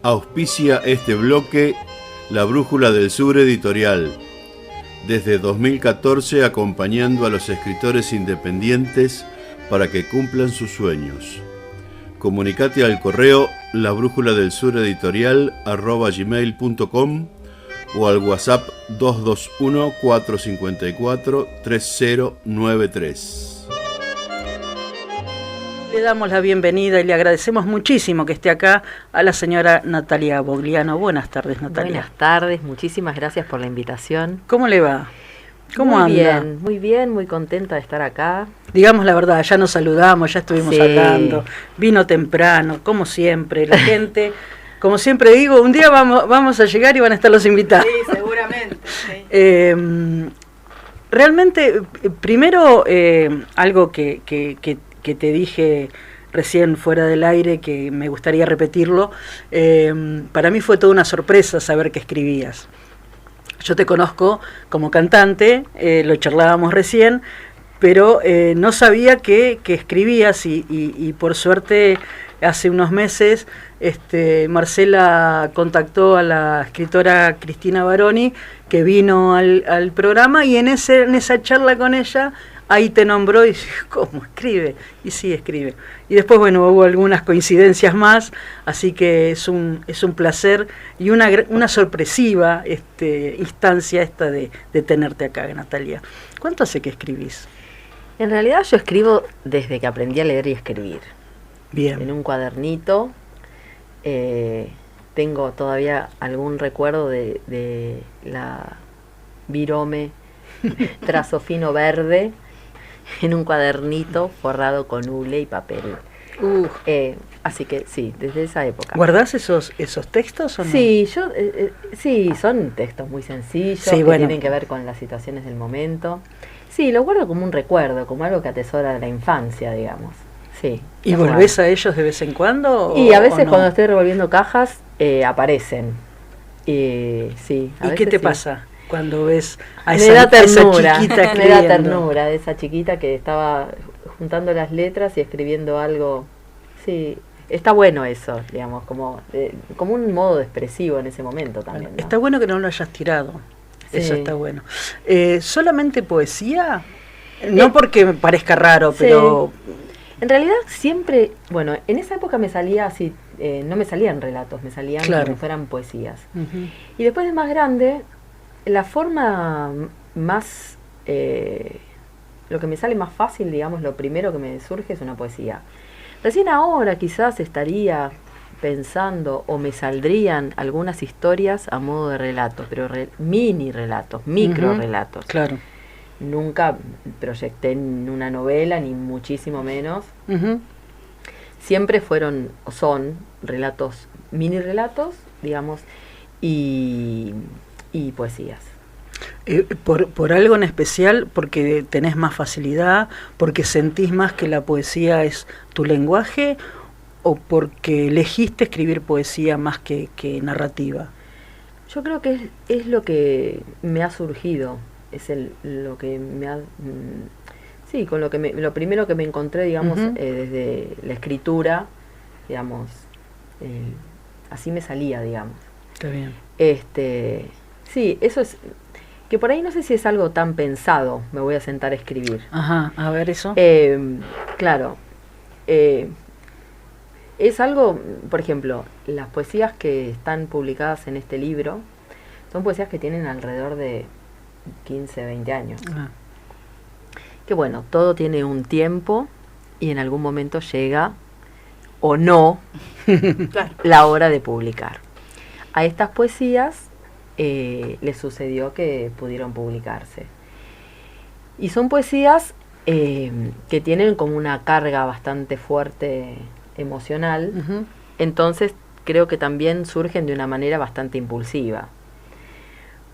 Auspicia este bloque La Brújula del Sur Editorial. Desde 2014 acompañando a los escritores independientes para que cumplan sus sueños. Comunicate al correo labrújuladelsureditorial@gmail.com o al WhatsApp 221-454-3093. Le damos la bienvenida y le agradecemos muchísimo que esté acá a la señora Natalia Bogliano. Buenas tardes, Natalia. Buenas tardes, muchísimas gracias por la invitación. ¿Cómo le va? ¿Cómo anda? Muy bien, muy contenta de estar acá. Digamos la verdad, ya nos saludamos, ya estuvimos hablando, vino temprano, como siempre, la gente, como siempre digo, un día vamos a llegar y van a estar los invitados. Sí, seguramente. Sí. Realmente, primero, algo que te dije recién fuera del aire, que me gustaría repetirlo, para mí fue toda una sorpresa saber que escribías. Yo te conozco como cantante, lo charlábamos recién, pero no sabía que escribías y por suerte hace unos meses Marcela contactó a la escritora Cristina Baroni, que vino al programa, y en esa charla con ella, ahí te nombró y dije, ¿cómo escribe? Y sí, escribe. Y después, bueno, hubo algunas coincidencias más, así que es un placer y una sorpresiva instancia esta de tenerte acá, Natalia. ¿Cuánto hace que escribís? En realidad yo escribo desde que aprendí a leer y escribir. Bien. En un cuadernito. Tengo todavía algún recuerdo de la virome trazo fino verde en un cuadernito forrado con hule y papel. Así que sí, desde esa época. ¿Guardás esos textos o no? Sí, sí, son textos muy sencillos, sí, que bueno, tienen que ver con las situaciones del momento. Sí, lo guardo como un recuerdo, como algo que atesora la infancia, digamos. Sí. ¿Y volvés a ellos de vez en cuando? Y a veces cuando estoy revolviendo cajas aparecen. Sí. ¿Y qué te pasa cuando ves a esa chiquita escribiendo? Me da ternura de esa chiquita que estaba juntando las letras y escribiendo algo. Sí, está bueno eso, digamos, como un modo expresivo en ese momento también, ¿no? Está bueno que no lo hayas tirado. Sí. Eso está bueno. ¿Solamente poesía? No porque me parezca raro, sí, pero... En realidad siempre, bueno, en esa época me salía así, no me salían relatos, me salían como fueran poesías. Uh-huh. Y después de más grande, la forma más, lo que me sale más fácil, digamos, lo primero que me surge es una poesía. Recién ahora quizás estaría pensando o me saldrían algunas historias a modo de relatos, pero mini relatos, micro relatos. Claro. Nunca proyecté en una novela, ni muchísimo menos. Uh-huh. Siempre fueron o son relatos, mini relatos, digamos, y poesías. ¿Por algo en especial? ¿Porque tenés más facilidad? ¿Porque sentís más que la poesía es tu lenguaje? ¿O porque elegiste escribir poesía más que narrativa? Yo creo que es lo que me ha surgido. Es lo que me ha... sí, con lo primero que me encontré, digamos, uh-huh, desde la escritura, digamos, así me salía, digamos. Está bien. Sí, eso es... Que por ahí no sé si es algo tan pensado, me voy a sentar a escribir. Ajá, a ver eso. Claro. Es algo, por ejemplo, las poesías que están publicadas en este libro, son poesías que tienen alrededor de 15, 20 años. Que bueno, todo tiene un tiempo y en algún momento llega o no la hora de publicar. A estas poesías les sucedió que pudieron publicarse. Y son poesías que tienen como una carga bastante fuerte emocional. Uh-huh. Entonces creo que también surgen de una manera bastante impulsiva,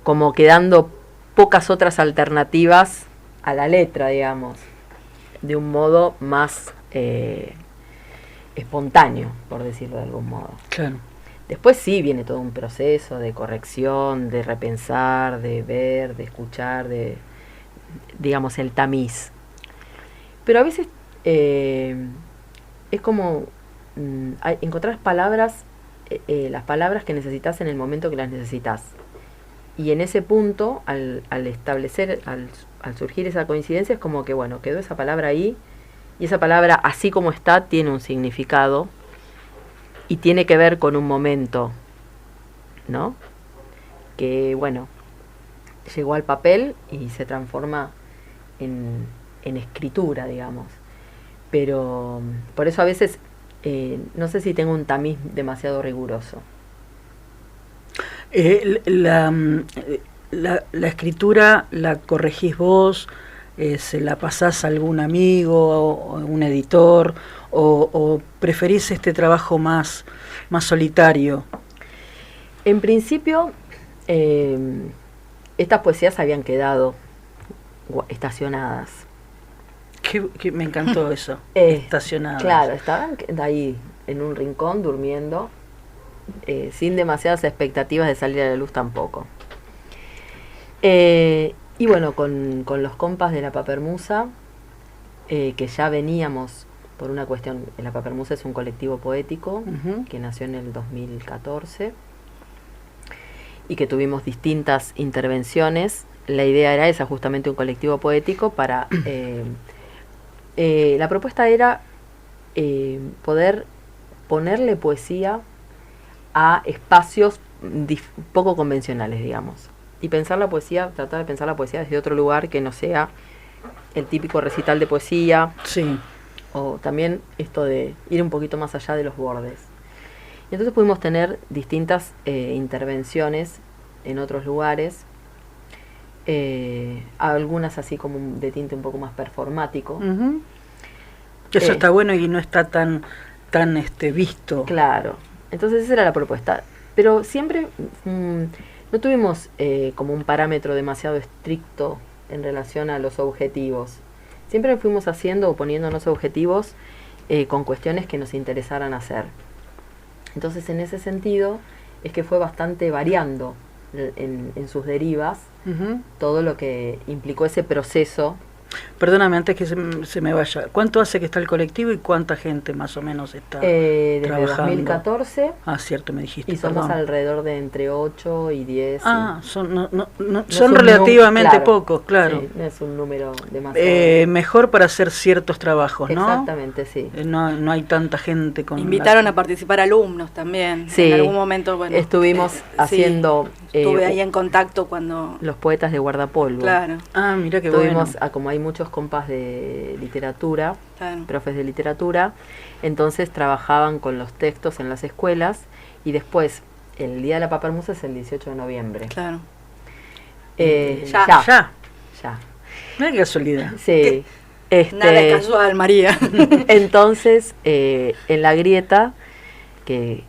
como quedando pocas otras alternativas a la letra, digamos, de un modo más espontáneo, por decirlo de algún modo. Claro. Después sí viene todo un proceso de corrección, de repensar, de ver, de escuchar, de, digamos, el tamiz. Pero a veces es como encontrar palabras las palabras que necesitas en el momento que las necesitas. Y en ese punto, al surgir esa coincidencia, es como que, bueno, quedó esa palabra ahí, y esa palabra, así como está, tiene un significado, y tiene que ver con un momento, ¿no? Que, bueno, llegó al papel y se transforma en escritura, digamos. Pero por eso a veces no sé si tengo un tamiz demasiado riguroso. La escritura la corregís vos, se la pasás a algún amigo o a un editor, o preferís este trabajo más solitario. En principio, estas poesías habían quedado estacionadas. Que me encantó eso, estacionadas. Claro, estaban ahí en un rincón durmiendo, sin demasiadas expectativas de salir a la luz tampoco. Y bueno, con los compas de La Papermusa, que ya veníamos por una cuestión, La Papermusa es un colectivo poético que nació en el 2014 y que tuvimos distintas intervenciones. La idea era esa, justamente un colectivo poético para... la propuesta era poder ponerle poesía a espacios poco convencionales, digamos. Y pensar la poesía, tratar de pensar la poesía desde otro lugar que no sea el típico recital de poesía. Sí. O también esto de ir un poquito más allá de los bordes. Y entonces pudimos tener distintas intervenciones en otros lugares. Algunas así como de tinte un poco más performático. Eso está bueno y no está tan visto. Claro, entonces esa era la propuesta. Pero siempre no tuvimos como un parámetro demasiado estricto en relación a los objetivos. Siempre fuimos haciendo o poniéndonos objetivos con cuestiones que nos interesaran hacer. Entonces en ese sentido es que fue bastante variando en sus derivas todo lo que implicó ese proceso. Perdóname, antes que se me vaya, ¿cuánto hace que está el colectivo y cuánta gente más o menos está desde trabajando? 2014. Ah, cierto, me dijiste. Y somos alrededor de entre 8 y 10. Son relativamente pocos, claro. Sí, no es un número demasiado. Mejor para hacer ciertos trabajos, ¿no? Exactamente, sí. No hay tanta gente con... Invitaron a participar alumnos también. Sí. En algún momento, bueno. Estuvimos haciendo... estuve ahí en contacto cuando... Los poetas de Guardapolvo. Claro. Ah, mira qué bueno. Como hay muchos compas de literatura, claro, profes de literatura, entonces trabajaban con los textos en las escuelas y después el Día de la Papermusa es el 18 de noviembre. Claro. Ya. Mira qué casualidad. Sí. Nada es casual, María. Entonces, en La Grieta, que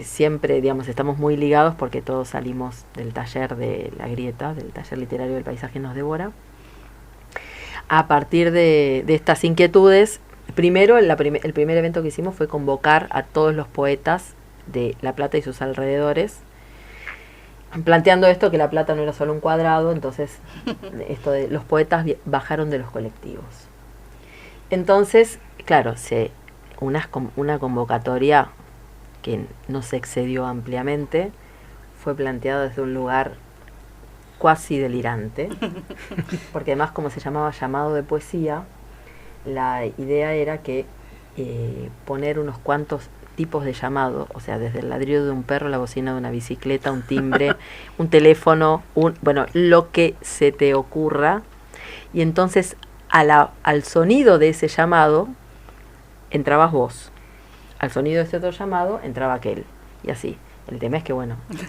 siempre, digamos, estamos muy ligados porque todos salimos del taller de La Grieta, del taller literario del paisaje nos devora. A partir de estas inquietudes, primero el primer evento que hicimos fue convocar a todos los poetas de La Plata y sus alrededores, planteando esto que La Plata no era solo un cuadrado, entonces esto de los poetas bajaron de los colectivos. Entonces, claro, una convocatoria que no se excedió ampliamente, fue planteada desde un lugar cuasi delirante, porque además, como se llamaba llamado de poesía, la idea era que poner unos cuantos tipos de llamado, o sea, desde el ladrido de un perro, la bocina de una bicicleta, un timbre, un teléfono, lo que se te ocurra, y entonces al sonido de ese llamado entrabas vos, al sonido de ese otro llamado entraba aquel, y así. El tema es que,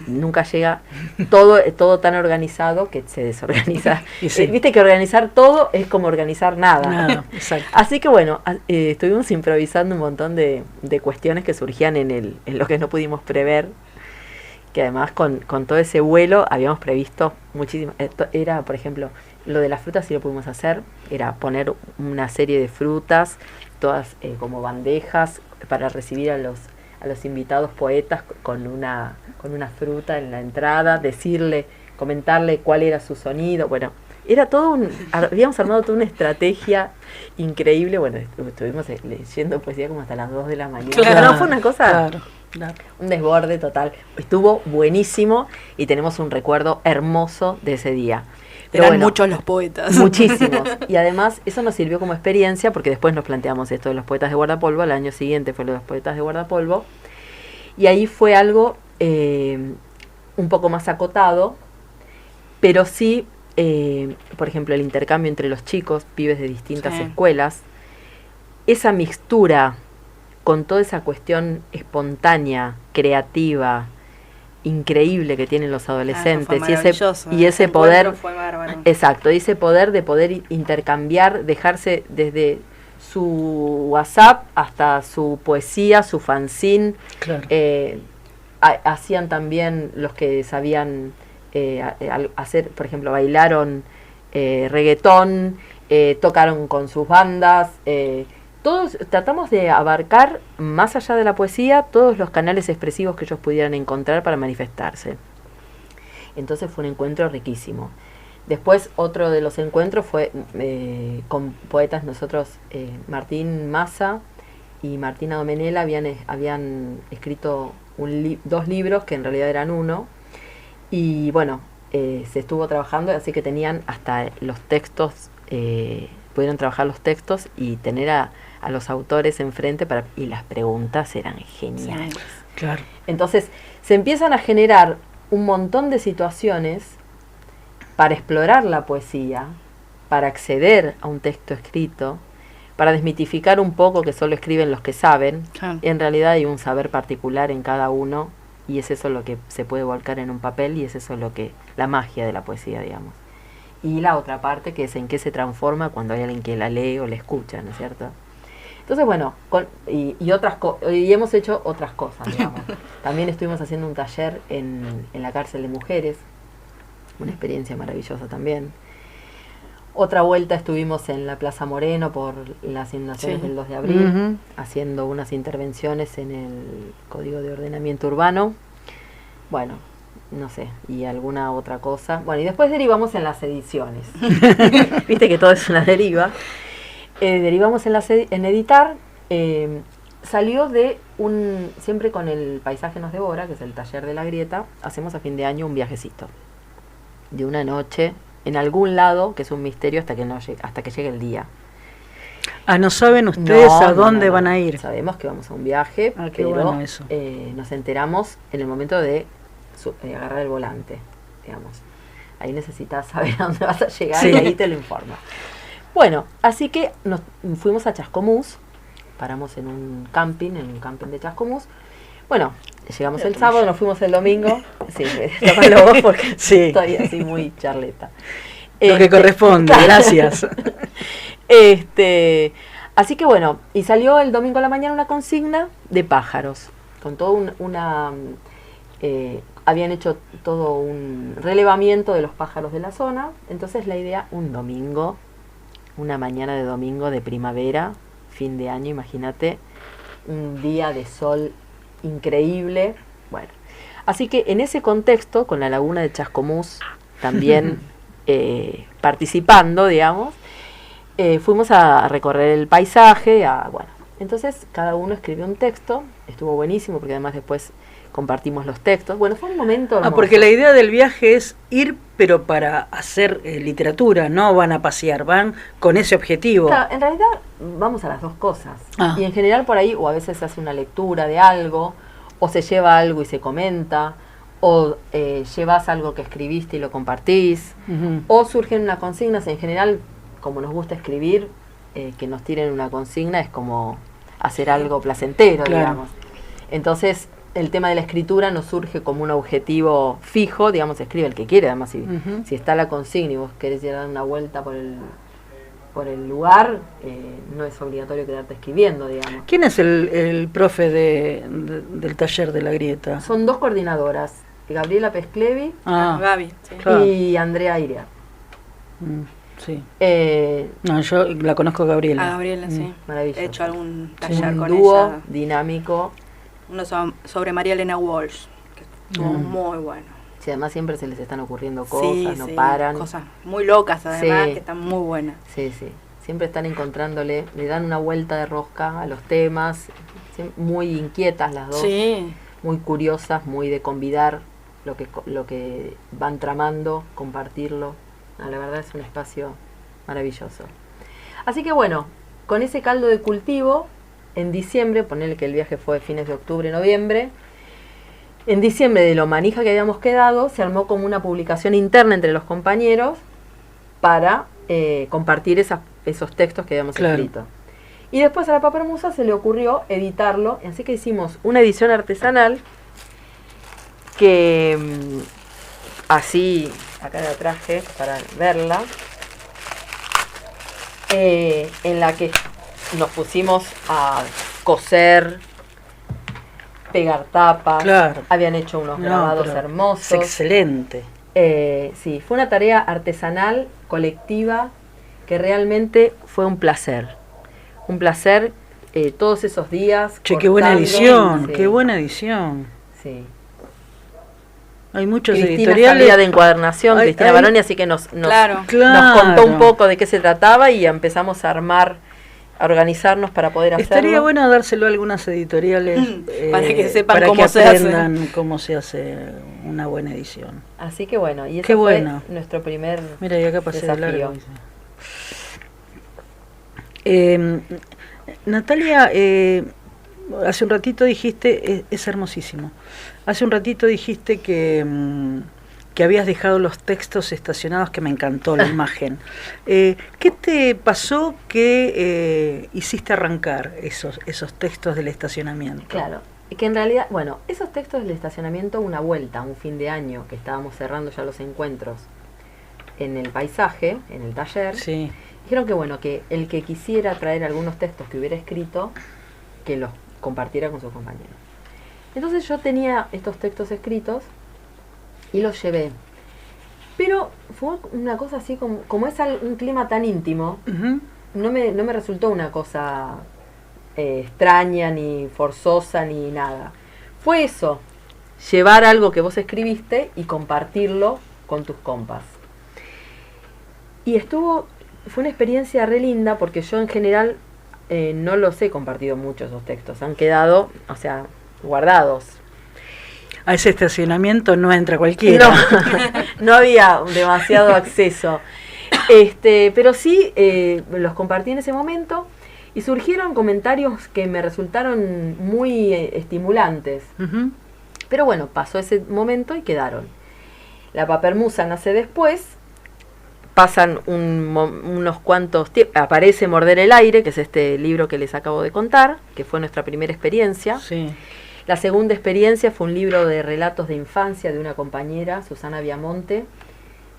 nunca llega todo tan organizado que se desorganiza. Sí. Viste que organizar todo es como organizar nada. Exacto. Así que, estuvimos improvisando un montón de cuestiones que surgían en lo que no pudimos prever, que además con todo ese vuelo habíamos previsto muchísimo. Era, por ejemplo, lo de las frutas sí lo pudimos hacer, era poner una serie de frutas, todas como bandejas, para recibir a los invitados poetas con una fruta en la entrada, comentarle cuál era su sonido. Era habíamos armado toda una estrategia increíble. Estuvimos leyendo poesía como hasta las 2 de la mañana. Claro, Fue una cosa Claro. Un desborde total. Estuvo buenísimo y tenemos un recuerdo hermoso de ese día. Pero Eran bueno, muchos los poetas. muchísimos. Y además eso nos sirvió como experiencia porque después nos planteamos esto de los poetas de guardapolvo. Al año siguiente fue lo de los poetas de guardapolvo. Y ahí fue algo un poco más acotado, pero sí, por ejemplo, el intercambio entre los chicos, pibes de distintas escuelas, esa mixtura con toda esa cuestión espontánea, creativa, increíble que tienen los adolescentes, y ese poder, exacto, ese poder de poder intercambiar, dejarse desde su WhatsApp hasta su poesía, su fanzine. Claro. Hacían también los que sabían hacer, por ejemplo, bailaron reggaetón, tocaron con sus bandas. Todos tratamos de abarcar, más allá de la poesía, todos los canales expresivos que ellos pudieran encontrar para manifestarse. Entonces fue un encuentro riquísimo. Después otro de los encuentros fue con poetas nosotros, Martín Massa y Martina Domenela habían escrito dos libros que en realidad eran uno, y bueno, se estuvo trabajando, así que tenían hasta los textos, pudieron trabajar los textos y tener a los autores enfrente y las preguntas eran geniales. Sí, claro. Entonces se empiezan a generar un montón de situaciones para explorar la poesía, para acceder a un texto escrito, para desmitificar un poco que solo escriben los que saben. Claro. En realidad hay un saber particular en cada uno, y es eso lo que se puede volcar en un papel, y es eso la magia de la poesía, digamos. Y la otra parte, que es en qué se transforma cuando hay alguien que la lee o la escucha, ¿no es cierto? Entonces, bueno, y hemos hecho otras cosas, digamos. También estuvimos haciendo un taller en la cárcel de mujeres, una experiencia maravillosa también. Otra vuelta estuvimos en la Plaza Moreno por las inundaciones del 2 de abril, haciendo unas intervenciones en el Código de Ordenamiento Urbano. Bueno, no sé, y alguna otra cosa. Bueno, y después derivamos en las ediciones. Viste que todo es una deriva. Derivamos en editar. Salió de siempre con el Paisaje nos devora, que es el taller de la grieta, hacemos a fin de año un viajecito de una noche en algún lado, que es un misterio hasta que llegue el día. ¿No saben ustedes a dónde van a ir? Sabemos que vamos a un viaje, pero bueno eso. Nos enteramos en el momento de agarrar el volante, digamos. Ahí necesitas saber a dónde vas a llegar, y ahí te lo informa. Bueno, así que nos fuimos a Chascomús, paramos en un camping de Chascomús. Bueno, llegamos el sábado, nos fuimos el domingo. Sí, tómalo vos porque estoy así muy charleta. Lo que corresponde, gracias. Así que bueno, y salió el domingo a la mañana una consigna de pájaros, con todo habían hecho todo un relevamiento de los pájaros de la zona. Entonces la idea, un domingo, una mañana de domingo de primavera, fin de año, imagínate, un día de sol increíble. Bueno, así que en ese contexto, con la laguna de Chascomús también participando, digamos, fuimos a recorrer el paisaje, bueno, entonces cada uno escribió un texto, estuvo buenísimo porque además después compartimos los textos. Bueno, fue un momento hermoso. Porque la idea del viaje es ir, pero para hacer literatura, no van a pasear, van con ese objetivo. Claro, en realidad vamos a las dos cosas. Y en general por ahí, o a veces se hace una lectura de algo, o se lleva algo y se comenta, o llevas algo que escribiste y lo compartís, o surgen unas consignas. En general, como nos gusta escribir, que nos tiren una consigna es como hacer algo placentero, digamos. Entonces, el tema de la escritura no surge como un objetivo fijo, digamos, escribe el que quiere, además si está la consigna y vos querés ir a dar una vuelta por el lugar, no es obligatorio quedarte escribiendo, digamos. ¿Quién es el profe del taller de la grieta? Son dos coordinadoras, Gabriela Pesclevi Gaby, y Andrea Iria. Sí. No, yo la conozco a Gabriela. Gabriela, sí. Maravilloso. He hecho algún taller con dúo ella. Dinámico. Uno sobre María Elena Walsh, que estuvo muy bueno. Sí, además siempre se les están ocurriendo cosas, no paran. Cosas muy locas además, que están muy buenas. Sí. siempre están encontrándole, le dan una vuelta de rosca a los temas, muy inquietas las dos, Sí. muy curiosas, muy de convidar lo que van tramando, compartirlo. No, la verdad es un espacio maravilloso. Así que bueno, con ese caldo de cultivo, en diciembre, ponerle que el viaje fue fines de octubre, noviembre, en diciembre, de lo manija que habíamos quedado, se armó como una publicación interna entre los compañeros para compartir esos textos que habíamos escrito. Y después a la Papermusa se le ocurrió editarlo, así que hicimos una edición artesanal que así, acá la traje para verla, en la que nos pusimos a coser, pegar tapas, Claro. habían hecho unos grabados hermosos. Es excelente. Sí, fue una tarea artesanal, colectiva, que realmente fue un placer. Un placer todos esos días. Che, qué buena cortando. edición, Sí, qué buena edición. sí. Hay muchos Cristina editoriales. sabía de encuadernación, Ay, Cristina ay. Baroni, así que nos Claro. contó un poco de qué se trataba y empezamos a armar, a organizarnos para poder hacerlo. Estaría bueno dárselo a algunas editoriales Para que sepan para cómo que se hace. aprendan cómo se hace una buena edición. Así que bueno, y eso Qué fue bueno. nuestro primer Mira, y acá pasé de desafío. largo. Natalia, hace un ratito dijiste, es hermosísimo. Hace un ratito dijiste que habías dejado los textos estacionados, que me encantó la imagen. ¿Qué te pasó que hiciste arrancar esos textos del estacionamiento? Claro, que en realidad, bueno, esos textos del estacionamiento, una vuelta, un fin de año, que estábamos cerrando ya los encuentros en el paisaje, en el taller, Sí. dijeron que bueno, que el que quisiera traer algunos textos que hubiera escrito, que los compartiera con sus compañeros. Entonces yo tenía estos textos escritos y los llevé. Pero fue una cosa así, como es un clima tan íntimo, Ujú. no me resultó una cosa extraña, ni forzosa, ni nada. Fue eso, llevar algo que vos escribiste y compartirlo con tus compas. Y fue una experiencia re linda, porque yo en general no los he compartido mucho esos textos, han quedado, o sea, guardados. A ese estacionamiento no entra cualquiera. No, no había demasiado acceso. Pero sí los compartí en ese momento y surgieron comentarios que me resultaron muy estimulantes. Ujú. Pero bueno, pasó ese momento y quedaron. La Papermusa nace después, pasan unos cuantos tiempos, aparece Morder el Aire, que es este libro que les acabo de contar, que fue nuestra primera experiencia. Sí. La segunda experiencia fue un libro de relatos de infancia de una compañera, Susana Viamonte,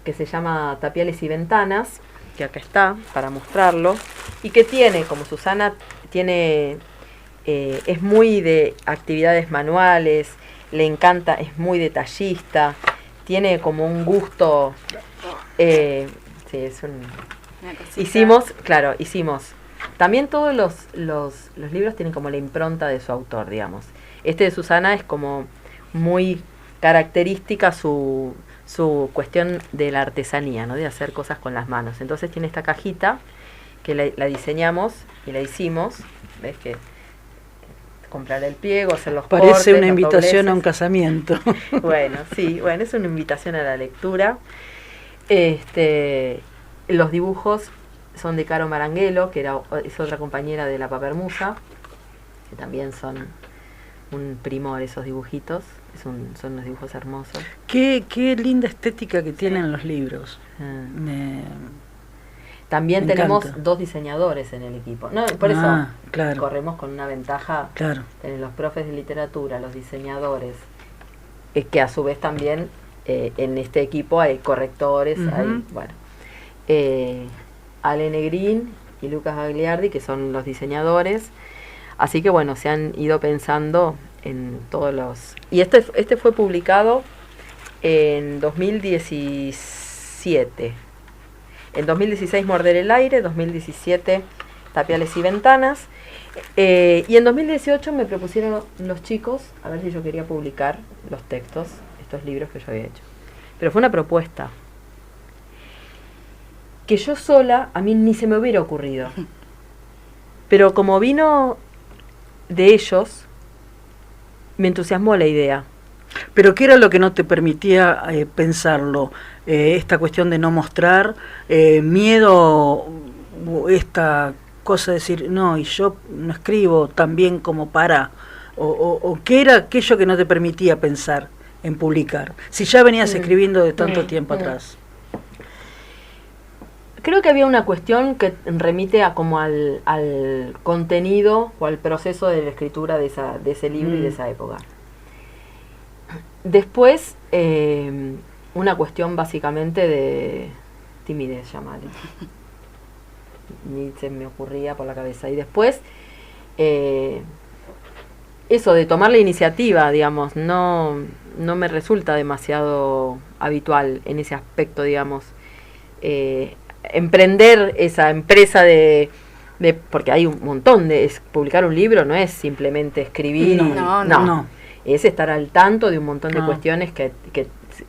que se llama Tapiales y Ventanas, que acá está para mostrarlo, y que tiene, como Susana tiene, es muy de actividades manuales, le encanta, es muy detallista, tiene como un gusto, sí, es un... Una cosita. Hicimos. También todos los libros tienen como la impronta de su autor, digamos. Este de Susana es como muy característica su cuestión de la artesanía, ¿no? De hacer cosas con las manos. Entonces tiene esta cajita que la diseñamos y la hicimos. ¿Ves que comprar el pliego, hacer los cortes, Parece una los invitación a un dobleces? casamiento. Bueno, sí, bueno, es una invitación a la lectura. Los dibujos son de Caro Maranguelo, que es otra compañera de la Papermusa, que también son un primor esos dibujitos, son unos dibujos hermosos. Qué linda estética que tienen los libros. También me tenemos encanta. 2 diseñadores en el equipo. No, por eso claro, corremos con una ventaja. claro. Tienen los profes de literatura, los diseñadores, que a su vez también en este equipo hay correctores, Ujú. hay, bueno, Ale Negrín y Lucas Gagliardi, que son los diseñadores. Así que bueno, se han ido pensando en todos los... Y este fue publicado en 2017. En 2016 Morder el Aire, 2017 Tapiales y Ventanas. Y en 2018 me propusieron los chicos a ver si yo quería publicar los textos, estos libros que yo había hecho. Pero fue una propuesta. que yo sola a mí ni se me hubiera ocurrido. Pero como vino de ellos, me entusiasmó la idea. ¿Pero qué era lo que no te permitía pensarlo? Esta cuestión de no mostrar, miedo, esta cosa de decir, no, y yo no escribo tan bien como para, o qué era aquello que no te permitía pensar en publicar, si ya venías escribiendo de tanto tiempo atrás. Creo que había una cuestión que remite a como al contenido o al proceso de la escritura de ese libro y de esa época. Después, una cuestión básicamente de timidez, llamarle. Ni se me ocurría por la cabeza. Y después, eso de tomar la iniciativa, digamos, no me resulta demasiado habitual en ese aspecto, digamos. Emprender esa empresa de porque hay un montón publicar un libro no es simplemente escribir. No. Es estar al tanto de un montón de cuestiones que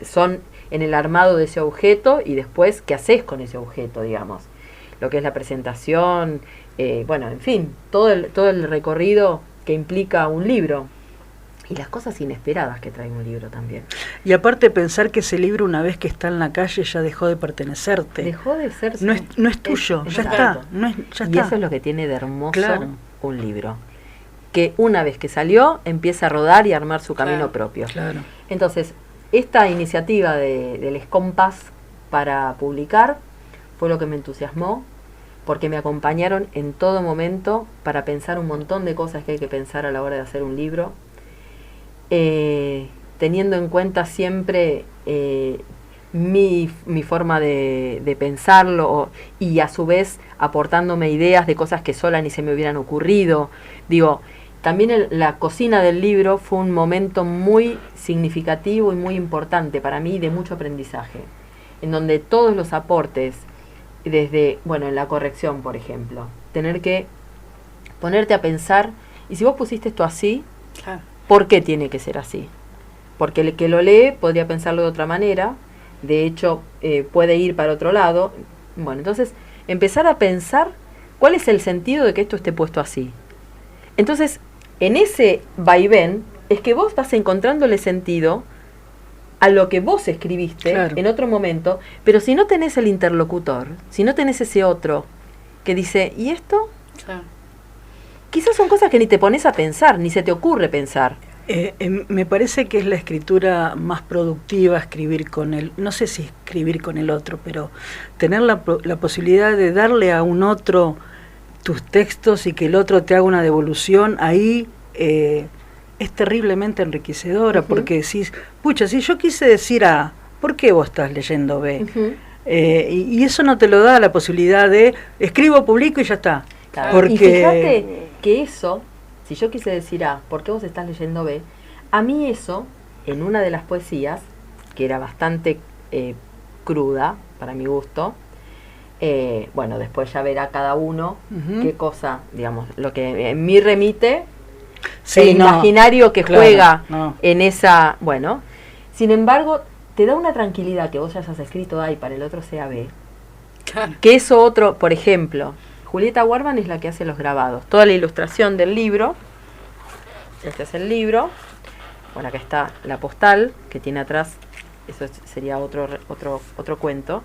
son en el armado de ese objeto y después qué haces con ese objeto, digamos. Lo que es la presentación, bueno, en fin, todo el recorrido que implica un libro. Y las cosas inesperadas que trae un libro también. Y aparte pensar que ese libro una vez que está en la calle ya dejó de pertenecerte. Dejó de ser... No es tuyo, ya está. Y eso es lo que tiene de hermoso un libro. Que una vez que salió, empieza a rodar y a armar su camino propio. Claro. Entonces, esta iniciativa del Escompás para publicar fue lo que me entusiasmó, porque me acompañaron en todo momento para pensar un montón de cosas que hay que pensar a la hora de hacer un libro, teniendo en cuenta siempre mi forma de pensarlo y a su vez aportándome ideas de cosas que sola ni se me hubieran ocurrido. Digo, también la cocina del libro fue un momento muy significativo y muy importante para mí, de mucho aprendizaje, en donde todos los aportes, desde, bueno, en la corrección, por ejemplo, tener que ponerte a pensar, y si vos pusiste esto así, Claro. ¿por qué tiene que ser así? Porque el que lo lee podría pensarlo de otra manera, de hecho puede ir para otro lado. Bueno, entonces empezar a pensar cuál es el sentido de que esto esté puesto así. Entonces, en ese vaivén es que vos vas encontrándole sentido a lo que vos escribiste en otro momento, pero si no tenés el interlocutor, si no tenés ese otro que dice, ¿y esto? Claro. Quizás son cosas que ni te pones a pensar, ni se te ocurre pensar. Me parece que es la escritura más productiva, escribir con el, no sé si escribir con el otro, pero tener la posibilidad de darle a un otro tus textos y que el otro te haga una devolución, ahí es terriblemente enriquecedora, porque decís, pucha, si yo quise decir A, ¿por qué vos estás leyendo B? Y eso no te lo da la posibilidad de escribo, publico y ya está. Claro. Porque... Y fíjate que eso, si yo quise decir A, ¿por qué vos estás leyendo B? A mí eso, en una de las poesías, que era bastante cruda, para mi gusto, bueno, después ya verá cada uno qué cosa, digamos, lo que en mí remite, el imaginario que juega en esa, bueno, sin embargo, te da una tranquilidad que vos ya hayas escrito A y para el otro sea B, que eso otro, por ejemplo, Julieta Warman es la que hace los grabados, toda la ilustración del libro, este es el libro, bueno, acá está la postal, que tiene atrás, eso sería otro cuento.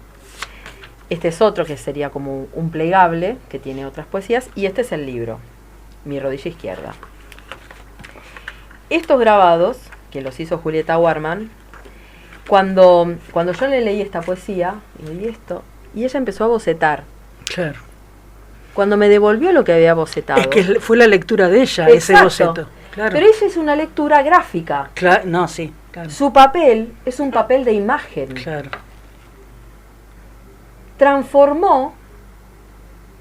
Este es otro que sería como un plegable, que tiene otras poesías, y este es el libro, Mi rodilla izquierda. Estos grabados, que los hizo Julieta Warman, cuando yo le leí esta poesía, y esto, y ella empezó a bocetar. Claro. Cuando me devolvió lo que había bocetado. Es que fue la lectura de ella, ese boceto. Claro. Pero ella es una lectura gráfica. Claro, no, sí. Claro. Su papel es un papel de imagen. Claro. Transformó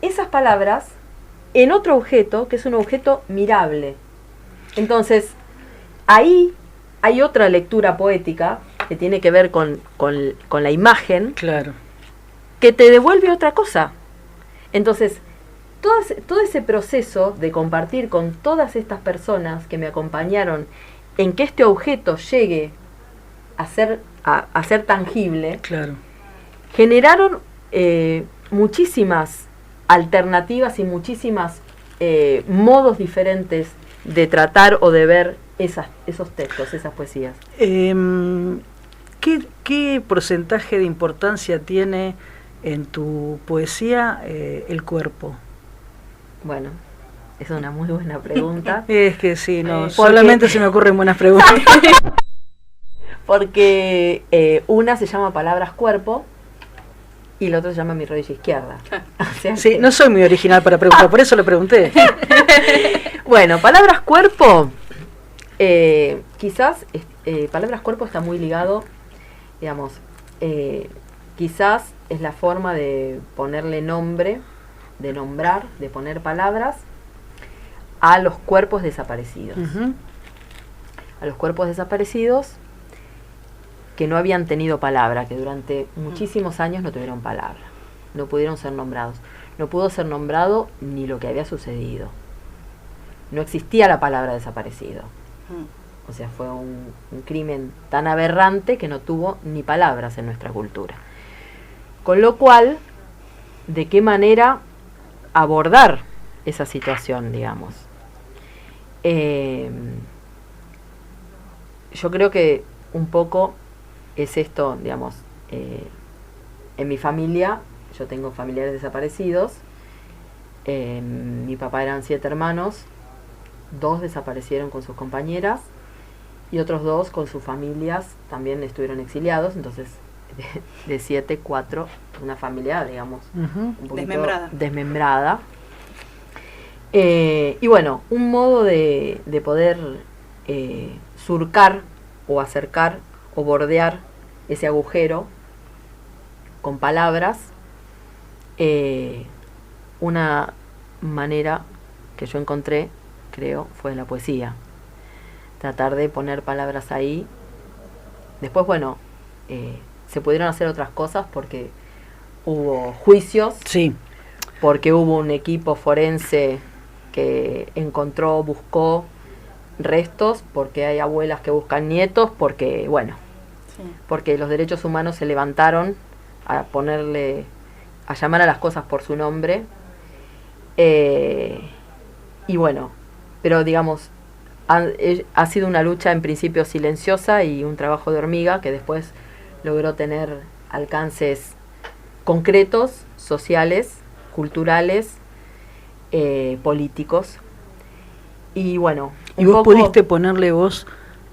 esas palabras en otro objeto, que es un objeto mirable. Entonces, ahí hay otra lectura poética que tiene que ver con la imagen, claro, que te devuelve otra cosa. Entonces, todo ese proceso de compartir con todas estas personas que me acompañaron en que este objeto llegue a ser tangible, claro, generaron muchísimas alternativas y muchísimas modos diferentes de tratar o de ver esos textos, esas poesías. ¿Qué porcentaje de importancia tiene en tu poesía el cuerpo? Bueno, es una muy buena pregunta. Es que sí, no, solamente se me ocurren buenas preguntas. Porque una se llama Palabras Cuerpo y la otra se llama Mi rodilla izquierda. O sea sí, que... no soy muy original para preguntar, por eso lo pregunté. Bueno, Palabras Cuerpo, quizás Palabras Cuerpo está muy ligado, digamos, quizás es la forma de ponerle nombre, de nombrar, de poner palabras a los cuerpos desaparecidos. Uh-huh. A los cuerpos desaparecidos que no habían tenido palabra, que durante muchísimos años no tuvieron palabra, no pudieron ser nombrados. No pudo ser nombrado ni lo que había sucedido. No existía la palabra desaparecido. O sea, fue un crimen tan aberrante que no tuvo ni palabras en nuestra cultura. Con lo cual, ¿de qué manera abordar esa situación, digamos? Yo creo que un poco es esto, digamos, en mi familia, yo tengo familiares desaparecidos, mi papá eran 7 hermanos, 2 desaparecieron con sus compañeras y otros 2 con sus familias también estuvieron exiliados, entonces de 7, 4, una familia, digamos, Uh-huh. un poquito Desmembrada. Y bueno, un modo de poder surcar o acercar o bordear ese agujero con palabras, una manera que yo encontré, creo, fue la poesía. Tratar de poner palabras ahí. Después, bueno, se pudieron hacer otras cosas porque hubo juicios, Sí. porque hubo un equipo forense que encontró, buscó restos, porque hay abuelas que buscan nietos, porque, bueno, Sí. porque los derechos humanos se levantaron a ponerle, a llamar a las cosas por su nombre. Y bueno, pero digamos, ha sido una lucha en principio silenciosa y un trabajo de hormiga que después logró tener alcances concretos, sociales, culturales, políticos. Y bueno, ¿Y vos pudiste ponerle voz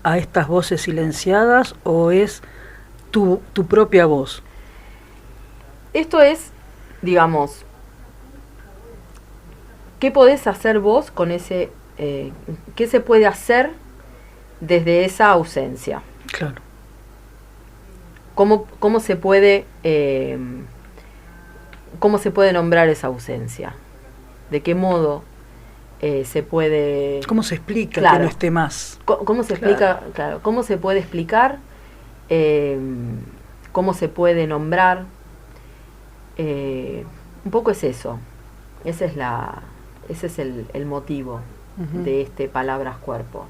a estas voces silenciadas o es tu propia voz? Esto es, digamos, ¿qué podés hacer vos con ese, qué se puede hacer desde esa ausencia? Claro. ¿Cómo se puede nombrar esa ausencia? ¿De qué modo se puede... ¿Cómo se explica Claro. que no esté más? ¿Cómo se explica? Claro, ¿cómo se puede explicar? ¿Cómo se puede nombrar? Un poco es eso. Ese es el motivo Uh-huh. de este Palabras Cuerpo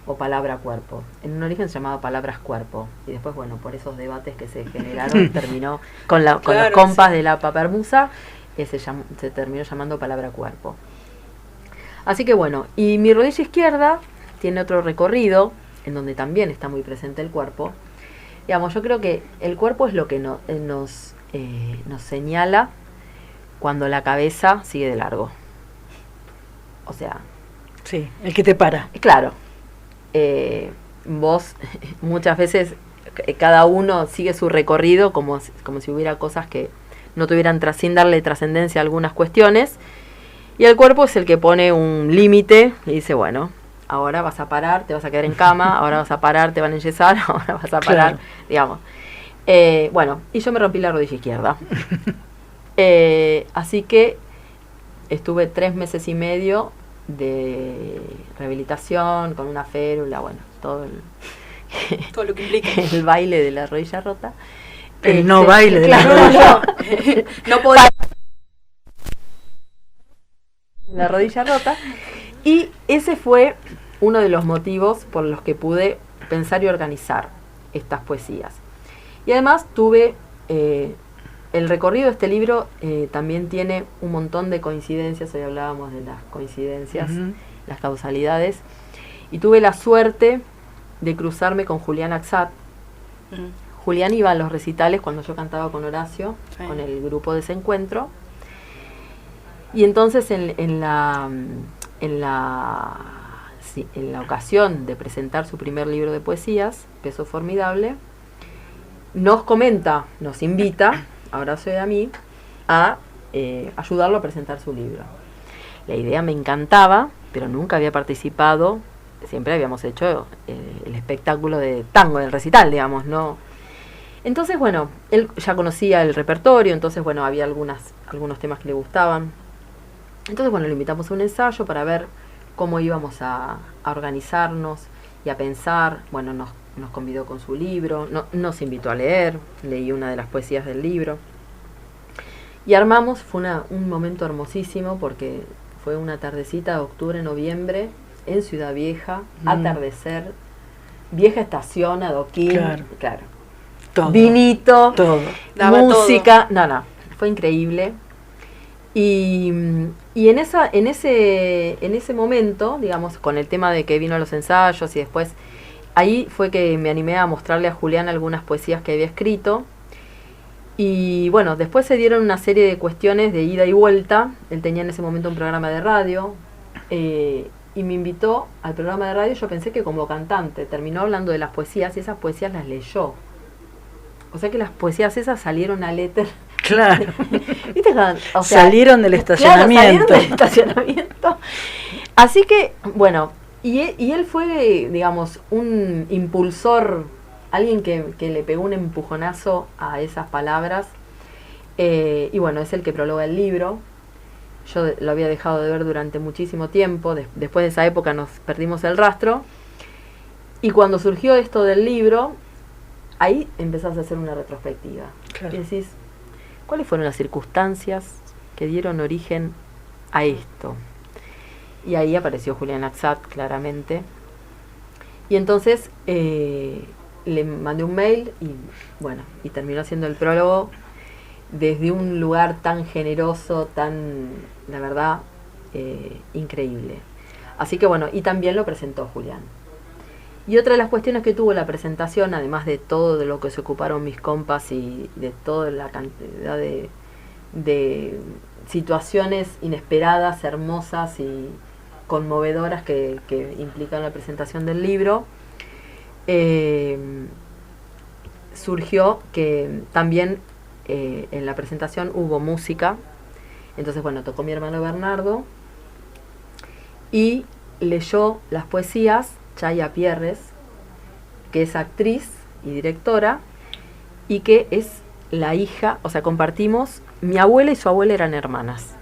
o Palabra Cuerpo. En un origen se llamaba Palabras Cuerpo y después, bueno, por esos debates que se generaron terminó con los compas de la papermusa, se terminó llamando Palabra Cuerpo. Así que bueno, y Mi rodilla izquierda tiene otro recorrido en donde también está muy presente el cuerpo. Digamos, yo creo que el cuerpo es lo que nos señala cuando la cabeza sigue de largo. O sea... Sí, el que te para. Claro. Vos muchas veces cada uno sigue su recorrido como si hubiera cosas que no tuvieran sin darle trascendencia a algunas cuestiones, y el cuerpo es el que pone un límite y dice, bueno, ahora vas a parar, te vas a quedar en cama, ahora vas a parar, te van a enyesar, ahora vas a parar, Claro. digamos. Bueno, y yo me rompí la rodilla izquierda. Así que estuve 3 meses y medio de rehabilitación con una férula, bueno, todo Todo lo que implica. el baile de la rodilla rota. El no baile de la rodilla. No podía. La rodilla rota. Y ese fue uno de los motivos por los que pude pensar y organizar estas poesías. Y además tuve el recorrido de este libro también tiene un montón de coincidencias. Hoy hablábamos de las coincidencias, las causalidades. Y tuve la suerte de cruzarme con Julián Axat. Julián iba a los recitales cuando yo cantaba con Horacio, con el grupo de ese encuentro. Y entonces en la ocasión de presentar su primer libro de poesías, Peso Formidable, nos invita a Horacio y a mí a ayudarlo a presentar su libro. La idea me encantaba, pero nunca había participado. Siempre habíamos hecho el espectáculo de tango, el recital, digamos, ¿no? Entonces, bueno, él ya conocía el repertorio, entonces, bueno, había algunos temas que le gustaban. Entonces, bueno, lo invitamos a un ensayo para ver cómo íbamos a organizarnos y a pensar. Bueno, nos convidó con su libro, nos invitó a leer, leí una de las poesías del libro. Y armamos, fue un momento hermosísimo porque fue una tardecita de octubre, noviembre, en Ciudad Vieja, atardecer, vieja estación, adoquín, claro. Todo, vinito, todo. Música, todo. No, fue increíble. Y en ese momento, digamos, con el tema de que vino a los ensayos y después, ahí fue que me animé a mostrarle a Julián algunas poesías que había escrito. Y bueno, después se dieron una serie de cuestiones de ida y vuelta. Él tenía en ese momento un programa de radio, y me invitó al programa de radio. Yo pensé que como cantante, terminó hablando de las poesías y esas poesías las leyó. O sea que las poesías esas salieron al éter. Claro. ¿Viste? O sea, salieron del estacionamiento. Claro, salieron del estacionamiento. Así que, bueno, y él fue, digamos, un impulsor, alguien que le pegó un empujonazo a esas palabras. Y bueno, es el que prologa el libro. Yo lo había dejado de ver durante muchísimo tiempo. Después de esa época nos perdimos el rastro. Y cuando surgió esto del libro, ahí empezás a hacer una retrospectiva. Claro. Y decís, ¿cuáles fueron las circunstancias que dieron origen a esto? Y ahí apareció Julián Axat, claramente. Y entonces le mandé un mail y bueno, y terminó haciendo el prólogo desde un lugar tan generoso, tan, la verdad, increíble. Así que bueno, y también lo presentó Julián. Y otra de las cuestiones que tuvo la presentación, además de todo de lo que se ocuparon mis compas y de toda la cantidad de situaciones inesperadas, hermosas y conmovedoras que implican la presentación del libro, surgió que también en la presentación hubo música. Entonces, bueno, tocó mi hermano Bernardo y leyó las poesías Chaya Pierres, que es actriz y directora y que es la hija, o sea, compartimos, mi abuela y su abuela eran hermanas.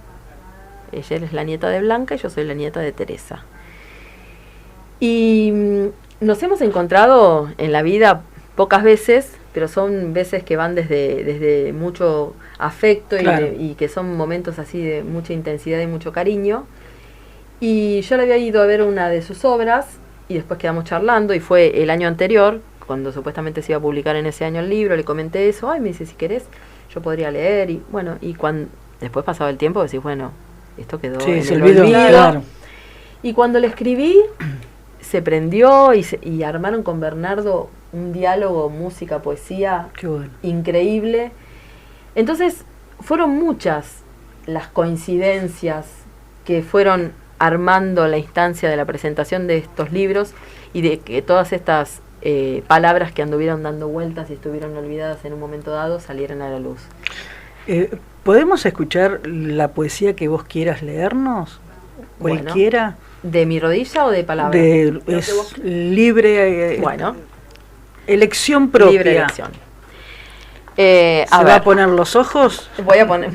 Ella es la nieta de Blanca y yo soy la nieta de Teresa. Y nos hemos encontrado en la vida pocas veces, pero son veces que van desde mucho afecto claro. y que son momentos así de mucha intensidad y mucho cariño. Y yo le había ido a ver una de sus obras y después quedamos charlando y fue el año anterior, cuando supuestamente se iba a publicar en ese año el libro, le comenté eso, ay, me dice, si querés, yo podría leer. Y bueno, y cuando después pasaba el tiempo, decís, bueno, esto quedó en el olvido. Claro. Y cuando le escribí, se prendió y armaron con Bernardo un diálogo, música, poesía, qué bueno. Increíble. Entonces, fueron muchas las coincidencias que fueron armando la instancia de la presentación de estos libros y de que todas estas palabras que anduvieron dando vueltas y estuvieron olvidadas en un momento dado salieran a la luz. ¿Podemos escuchar la poesía que vos quieras leernos? ¿Cualquiera? Bueno, ¿de mi rodilla o de palabras? Es libre. Bueno. Elección propia. Libre elección. ¿Se va a poner los ojos? Me voy a poner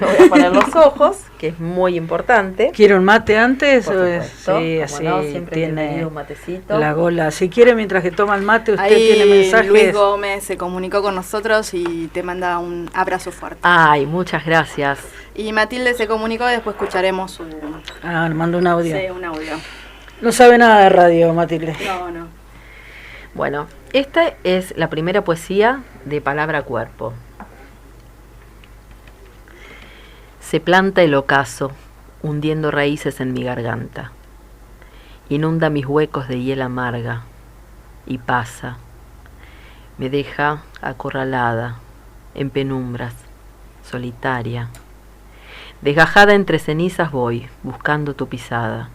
los ojos, que es muy importante. ¿Quiere un mate antes? Por supuesto, sí, así no, siempre tiene un matecito. La gola. Si quiere, mientras que toma el mate, usted ahí tiene mensajes. Luis Gómez se comunicó con nosotros y te manda un abrazo fuerte. Ay, muchas gracias. Y Matilde se comunicó y después escucharemos su... le mando un audio. Sí, un audio. No sabe nada de radio, Matilde. No. Bueno, esta es la primera poesía de Palabra Cuerpo. Se planta el ocaso, hundiendo raíces en mi garganta. Inunda mis huecos de hiel amarga y pasa. Me deja acorralada, en penumbras, solitaria. Desgajada entre cenizas voy, buscando tu pisada.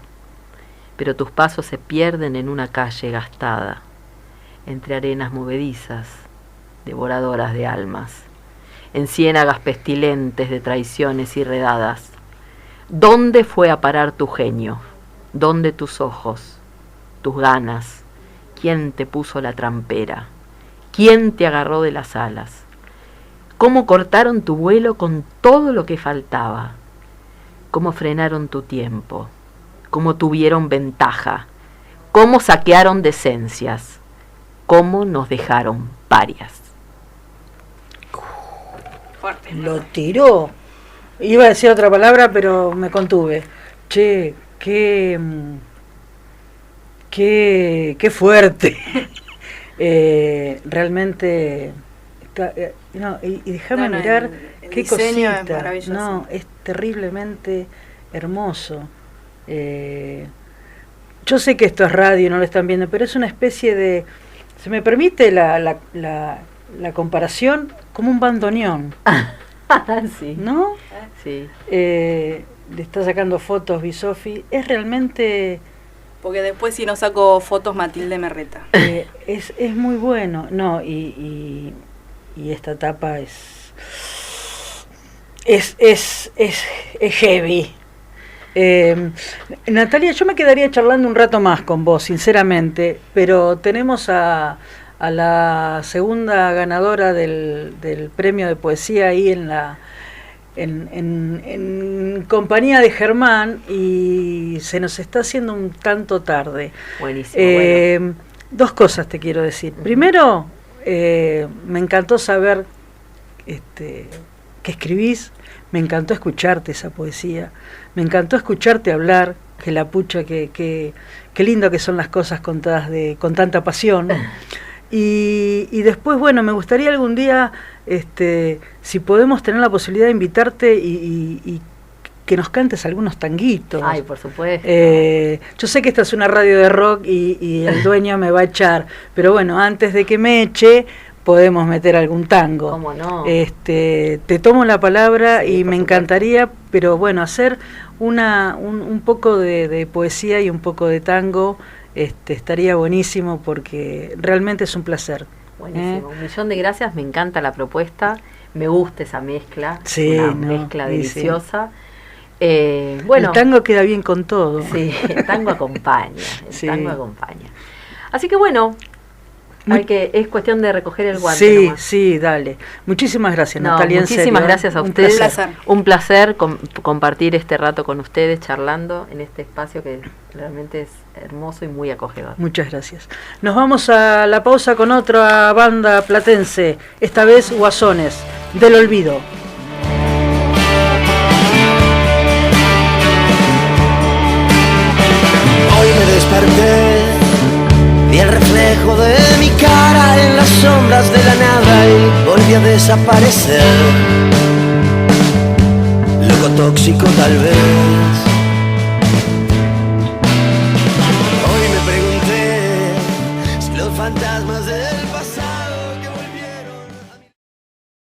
Pero tus pasos se pierden en una calle gastada, entre arenas movedizas, devoradoras de almas, en ciénagas pestilentes de traiciones irredadas. ¿Dónde fue a parar tu genio? ¿Dónde tus ojos? ¿Tus ganas? ¿Quién te puso la trampera? ¿Quién te agarró de las alas? ¿Cómo cortaron tu vuelo con todo lo que faltaba? ¿Cómo frenaron tu tiempo? ¿Cómo tuvieron ventaja? ¿Cómo saquearon decencias? ¿Cómo nos dejaron parias? Fuerte. Lo tiró. Iba a decir otra palabra, pero me contuve. Che, qué fuerte. Realmente. No, y déjame mirar qué cosita. Es maravilloso. No, es terriblemente hermoso. Yo sé que esto es radio y no lo están viendo, pero es una especie de. ¿Se me permite la comparación? Como un bandoneón. Sí. ¿No? Sí. Le está sacando fotos Bisofi. Es realmente. Porque después si no saco fotos Matilde me reta. Es muy bueno. No, y esta tapa es heavy. Natalia, yo me quedaría charlando un rato más con vos, sinceramente, pero tenemos a la segunda ganadora del premio de poesía ahí en compañía de Germán, y se nos está haciendo un tanto tarde. Buenísimo. Bueno. Dos cosas te quiero decir. Primero, me encantó saber que escribís, me encantó escucharte esa poesía, me encantó escucharte hablar, que la pucha, que lindo que son las cosas contadas con tanta pasión. Y después, bueno, me gustaría algún día, si podemos tener la posibilidad de invitarte y que nos cantes algunos tanguitos. Ay, por supuesto. Yo sé que esta es una radio de rock y el dueño me va a echar, pero bueno, antes de que me eche, podemos meter algún tango. ¿Cómo no? Te tomo la palabra, Sí, y me supuesto. encantaría, pero bueno, hacer un poco de poesía y un poco de tango. Estaría buenísimo, porque realmente es un placer. Buenísimo. Un millón de gracias, me encanta la propuesta, me gusta esa mezcla, Sí, una no, mezcla sí, deliciosa. Bueno, el tango queda bien con todo. sí, el tango acompaña, el Sí. tango acompaña. Así que bueno, es cuestión de recoger el guante. Sí, nomás. sí, dale. Muchísimas gracias, No, Natalia. en muchísimas serio, gracias a un ustedes. placer. Un placer compartir este rato con ustedes, charlando en este espacio que realmente es hermoso y muy acogedor. Muchas gracias. Nos vamos a la pausa con otra banda platense, esta vez Guasones, del Olvido. Hoy me desperté, vi el reflejo de mi cara en las sombras de la nada y volví a desaparecer. Loco tóxico tal vez. Hoy me pregunté si los fantasmas del